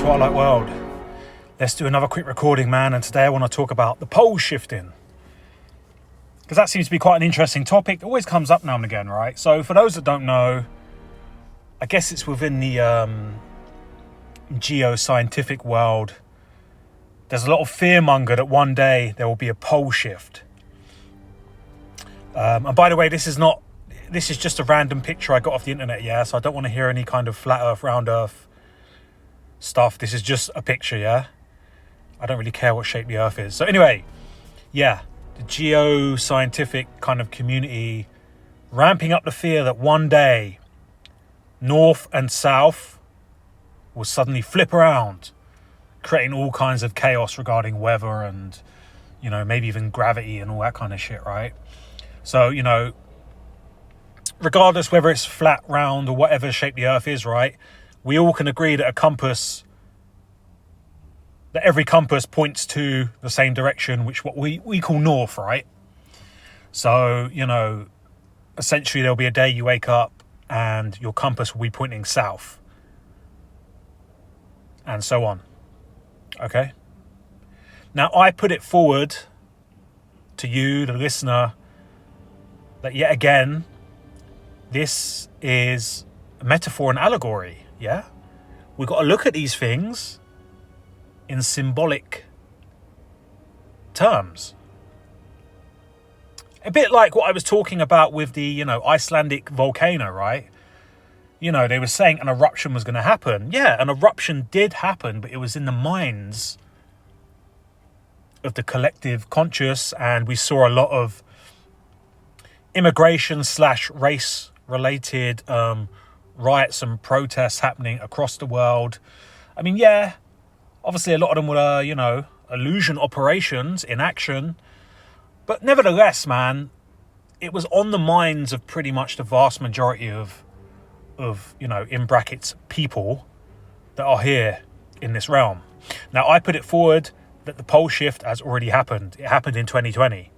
Twilight World. Let's do another quick recording, man, and today I want to talk about the pole shifting. Because that seems to be quite an interesting topic. It always comes up now and again, right? So for those that don't know, I guess it's within the geoscientific world. There's a lot of fearmonger that one day there will be a pole shift. And by the way, this is just a random picture I got off the internet, yeah? So I don't want to hear any kind of flat earth, round earth stuff. This is just a picture, yeah? I don't really care what shape the earth is. So anyway, yeah, the geoscientific kind of community ramping up the fear that one day north and south will suddenly flip around, creating all kinds of chaos regarding weather and, you know, maybe even gravity and all that kind of shit, right? So, you know, regardless whether it's flat, round, or whatever shape the earth is, right, we all can agree that every compass points to the same direction, which what we call north, right? So, you know, essentially there'll be a day you wake up and your compass will be pointing south. And so on. Okay? Now, I put it forward to you, the listener, that yet again, this is a metaphor and allegory, yeah? We've got to look at these things in symbolic terms. A bit like what I was talking about with the, you know, Icelandic volcano, right? You know, they were saying an eruption was going to happen. Yeah, an eruption did happen, but it was in the minds of the collective conscious, and we saw a lot of immigration / race related riots and protests happening across the world. I mean, yeah, obviously a lot of them were, you know, illusion operations in action. But nevertheless, man, it was on the minds of pretty much the vast majority of, you know, in brackets, people that are here in this realm. Now, I put it forward that the pole shift has already happened. It happened in 2020.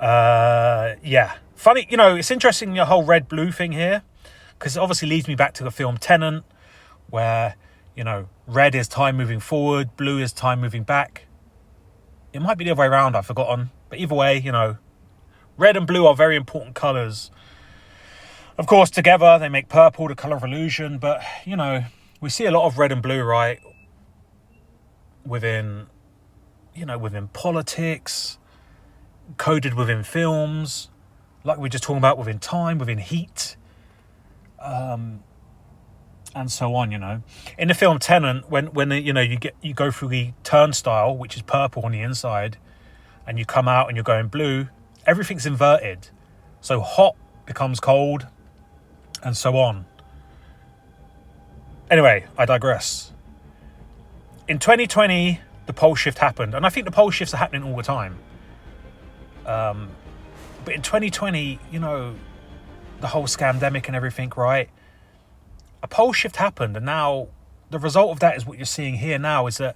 Yeah. Funny, you know, it's interesting, the whole red-blue thing here, because it obviously leads me back to the film Tenet, where, you know, red is time moving forward, blue is time moving back. It might be the other way around, I've forgotten. But either way, you know, red and blue are very important colours. Of course, together they make purple, the colour of illusion. But, you know, we see a lot of red and blue, right? Within politics, coded within films, like we were just talking about within time, within heat, and so on, you know. In the film Tenet, when you know, you go through the turnstile, which is purple on the inside, and you come out and you're going blue, everything's inverted. So hot becomes cold, and so on. Anyway, I digress. In 2020, the pole shift happened, and I think the pole shifts are happening all the time. But in 2020, you know, the whole scamdemic and everything, right? A pole shift happened, and now the result of that is what you're seeing here now, is that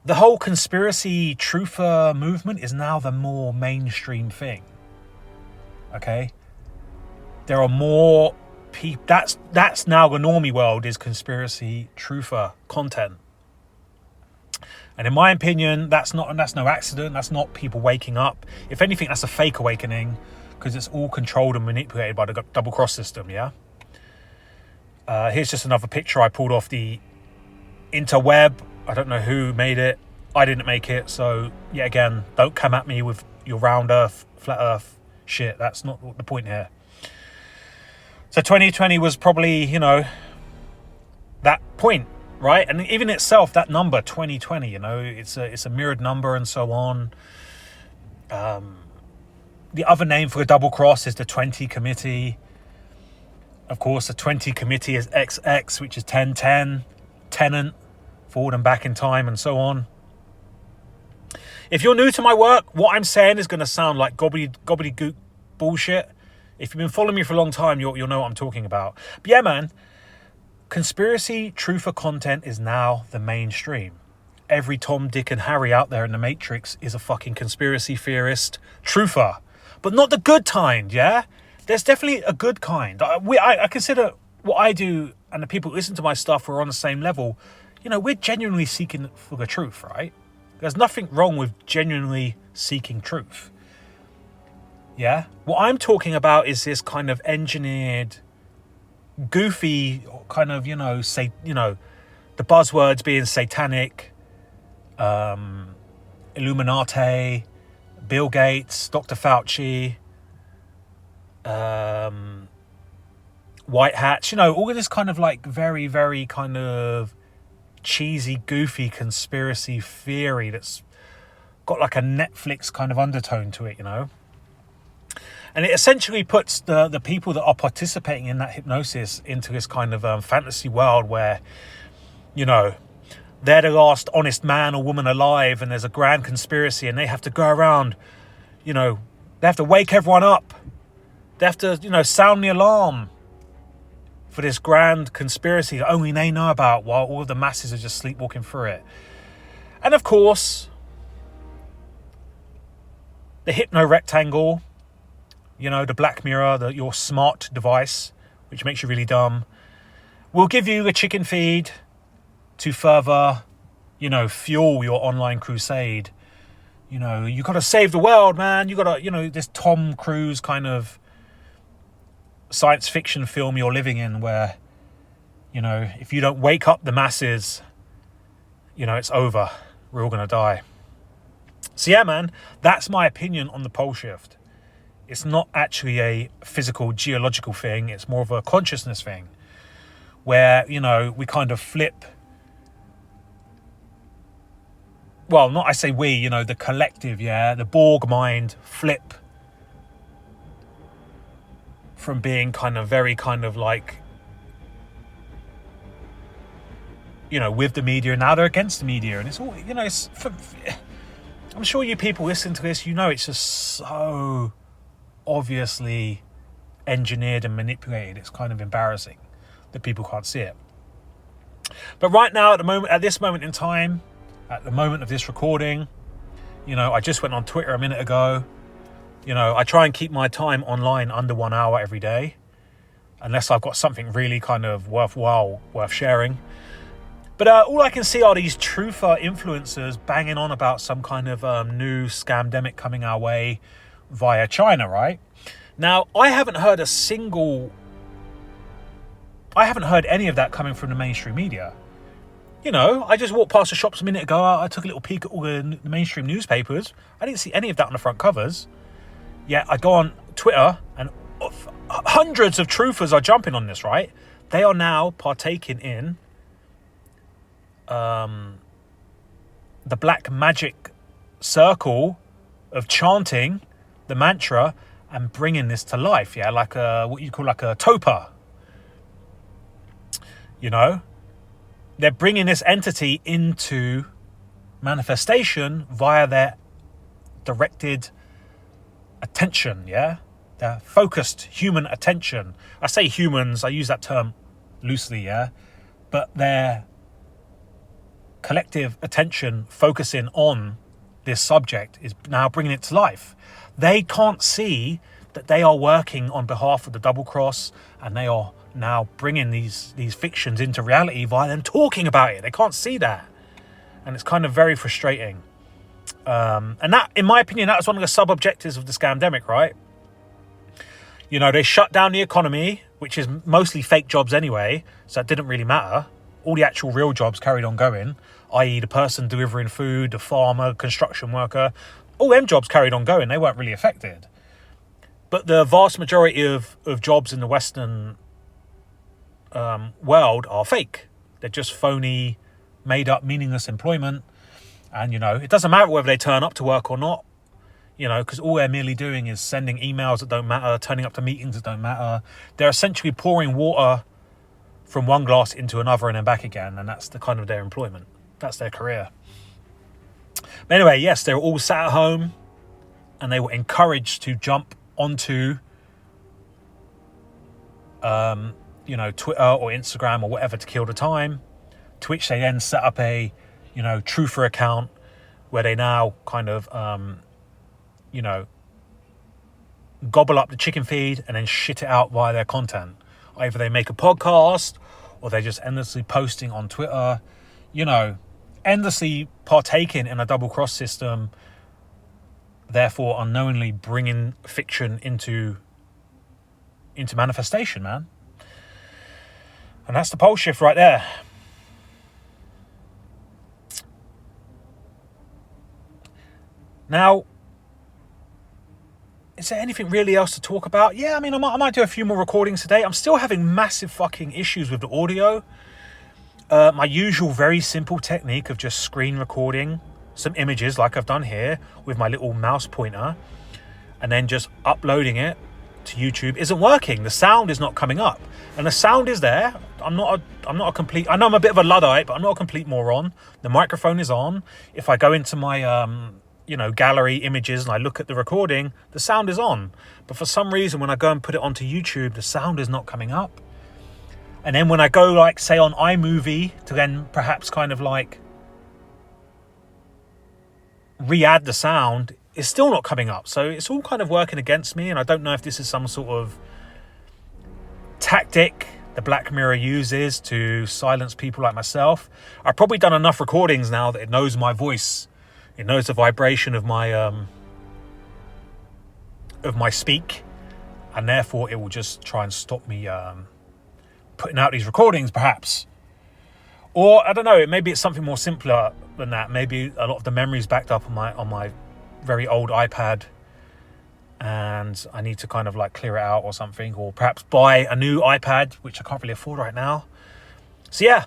the whole conspiracy truther movement is now the more mainstream thing. Okay? There are more people. That's now the normie world, is conspiracy truther content. And in my opinion, that's no accident. That's not people waking up. If anything, that's a fake awakening, because it's all controlled and manipulated by the double cross system, yeah? Here's just another picture I pulled off the interweb. I don't know who made it. I didn't make it. So, yet again, don't come at me with your round earth, flat earth shit. That's not the point here. So 2020 was probably, you know, that point. Right, and even itself, that number 2020, you know, it's a mirrored number and so on. The other name for a double cross is the 20 committee. Of course, the 20 committee is XX, which is 1010, Tenet, forward and back in time, and so on. If you're new to my work, what I'm saying is going to sound like gobbledygook bullshit. If you've been following me for a long time, you'll know what I'm talking about. But yeah, man. Conspiracy truther content is now the mainstream. Every Tom, Dick and Harry out there in the Matrix is a fucking conspiracy theorist truther. But not the good kind, yeah? There's definitely a good kind. I consider what I do and the people who listen to my stuff who are on the same level, we're genuinely seeking for the truth, right? There's nothing wrong with genuinely seeking truth. Yeah? What I'm talking about is this kind of engineered, goofy kind of, the buzzwords being satanic, Illuminati, Bill Gates, Dr. Fauci, white hats, all of this kind of like very, very kind of cheesy, goofy conspiracy theory that's got like a Netflix kind of undertone to it, And it essentially puts the people that are participating in that hypnosis into this kind of fantasy world where, they're the last honest man or woman alive and there's a grand conspiracy and they have to go around, they have to wake everyone up. They have to, sound the alarm for this grand conspiracy that only they know about while all of the masses are just sleepwalking through it. And of course, the hypno rectangle, the Black Mirror, your smart device, which makes you really dumb, will give you a chicken feed to further, fuel your online crusade. You got to save the world, man. You got to, this Tom Cruise kind of science fiction film you're living in where, if you don't wake up the masses, it's over. We're all going to die. So yeah, man, that's my opinion on the pole shift. It's not actually a physical, geological thing. It's more of a consciousness thing where, we kind of flip. Well, not I say we, the collective, yeah, the Borg mind flip from being kind of very kind of like, with the media, now they're against the media. And it's all, I'm sure you people listening to this, it's just so obviously engineered and manipulated. It's kind of embarrassing that people can't see it. But right now, at this moment in time, at the moment of this recording, I just went on Twitter a minute ago. I try and keep my time online under 1 hour every day, unless I've got something really kind of worthwhile, worth sharing. But all I can see are these truther influencers banging on about some kind of new scamdemic coming our way via China, right? Now, I haven't heard any of that coming from the mainstream media. I just walked past the shops a minute ago. I took a little peek at all the mainstream newspapers. I didn't see any of that on the front covers. Yet I go on Twitter and hundreds of truthers are jumping on this, right? They are now partaking in the black magic circle of chanting the mantra and bringing this to life, yeah, like what you call like a topa. They're bringing this entity into manifestation via their directed attention, yeah? Their focused human attention. I say humans, I use that term loosely, yeah? But their collective attention focusing on this subject is now bringing it to life. They can't see that they are working on behalf of the double cross, and they are now bringing these fictions into reality via them talking about it. They can't see that, and it's kind of very frustrating. And that, in my opinion, that was one of the sub-objectives of the scamdemic, right? They shut down the economy, which is mostly fake jobs anyway, so it didn't really matter. All the actual real jobs carried on going, i.e. the person delivering food, the farmer, construction worker, all them jobs carried on going. They weren't really affected. But the vast majority of jobs in the Western world are fake. They're just phony, made up, meaningless employment. And, it doesn't matter whether they turn up to work or not, because all they're merely doing is sending emails that don't matter, turning up to meetings that don't matter. They're essentially pouring water from one glass into another and then back again. And that's the kind of their employment. That's their career. But anyway, yes, they were all sat at home and they were encouraged to jump onto Twitter or Instagram or whatever to kill the time, to which they then set up a truther account where they now kind of gobble up the chicken feed and then shit it out via their content. Either they make a podcast or they're just endlessly posting on Twitter, you know, endlessly partaking in a double cross system, therefore unknowingly bringing fiction into manifestation, man. And that's the pole shift right there. Now, is there anything really else to talk about? Yeah, I mean, I might do a few more recordings today. I'm still having massive fucking issues with the audio. My usual very simple technique of just screen recording some images like I've done here with my little mouse pointer and then just uploading it to YouTube isn't working. The sound is not coming up, and the sound is there. I'm not a complete, I know I'm a bit of a Luddite, but I'm not a complete moron. The microphone is on. If I go into my gallery images and I look at the recording, the sound is on. But for some reason, when I go and put it onto YouTube, the sound is not coming up. And then when I go, like, say on iMovie to then perhaps kind of like re-add the sound, it's still not coming up. So it's all kind of working against me, and I don't know if this is some sort of tactic the Black Mirror uses to silence people like myself. I've probably done enough recordings now that it knows my voice. It knows the vibration of my speak, and therefore it will just try and stop me putting out these recordings, perhaps. Or I don't know, maybe it's something more simpler than that. Maybe a lot of the memories backed up on my very old iPad, and I need to kind of like clear it out or something, or perhaps buy a new iPad, which I can't really afford right now. So yeah.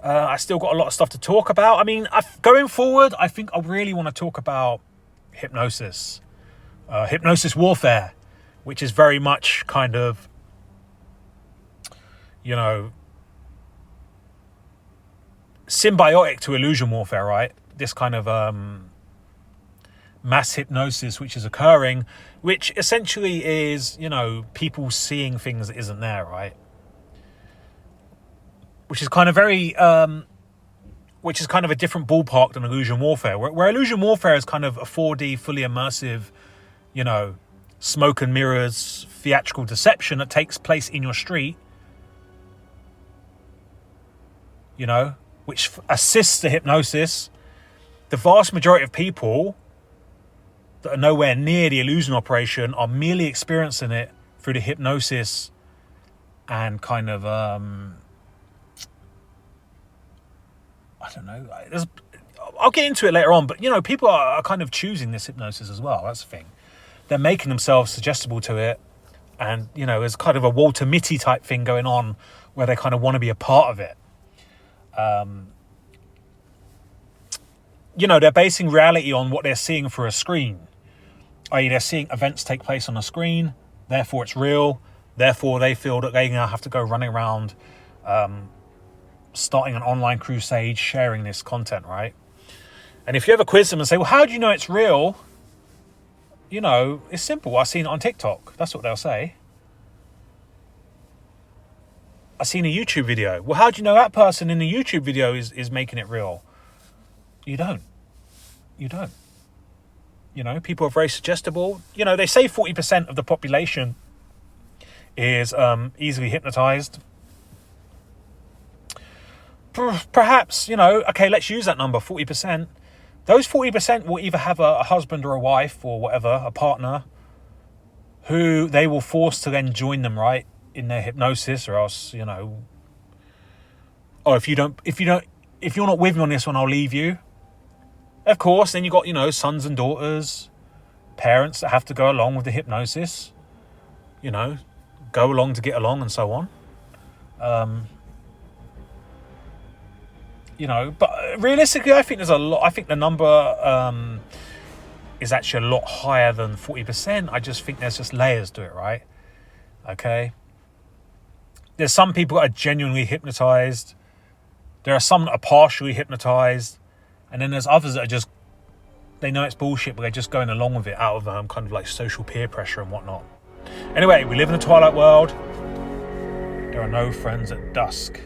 I still got a lot of stuff to talk about. I mean, going forward, I think I really want to talk about hypnosis. Hypnosis warfare, which is very much kind of, symbiotic to illusion warfare, right? This kind of mass hypnosis which is occurring, which essentially is, people seeing things that isn't there, right? Which is kind of very, which is kind of a different ballpark than illusion warfare. Where illusion warfare is kind of a 4D, fully immersive, smoke and mirrors, theatrical deception that takes place in your street, which assists the hypnosis. The vast majority of people that are nowhere near the illusion operation are merely experiencing it through the hypnosis and kind of, I don't know. I'll get into it later on, but, people are kind of choosing this hypnosis as well. That's the thing. They're making themselves suggestible to it. And, there's kind of a Walter Mitty type thing going on where they kind of want to be a part of it. They're basing reality on what they're seeing through a screen. i.e. they're seeing events take place on a screen, therefore it's real, therefore they feel that they now have to go running around starting an online crusade, sharing this content, right? And if you ever quiz them and say, well, how do you know it's real? It's simple. I've seen it on TikTok. That's what they'll say. I've seen a YouTube video. Well, how do you know that person in the YouTube video is making it real? You don't. People are very suggestible. They say 40% of the population is easily hypnotized. Perhaps, okay, let's use that number, 40%. Those 40% will either have a husband or a wife or whatever, a partner, who they will force to then join them, right, in their hypnosis, or else, or if you're not with me on this one, I'll leave you. Of course, then you got, sons and daughters, parents that have to go along with the hypnosis, go along to get along and so on. But realistically, I think there's a lot. I think the number is actually a lot higher than 40%. I just think there's just layers to it, right? Okay. There's some people that are genuinely hypnotized. There are some that are partially hypnotized. And then there's others that are just, they know it's bullshit, but they're just going along with it out of kind of like social peer pressure and whatnot. Anyway, we live in a twilight world. There are no friends at dusk.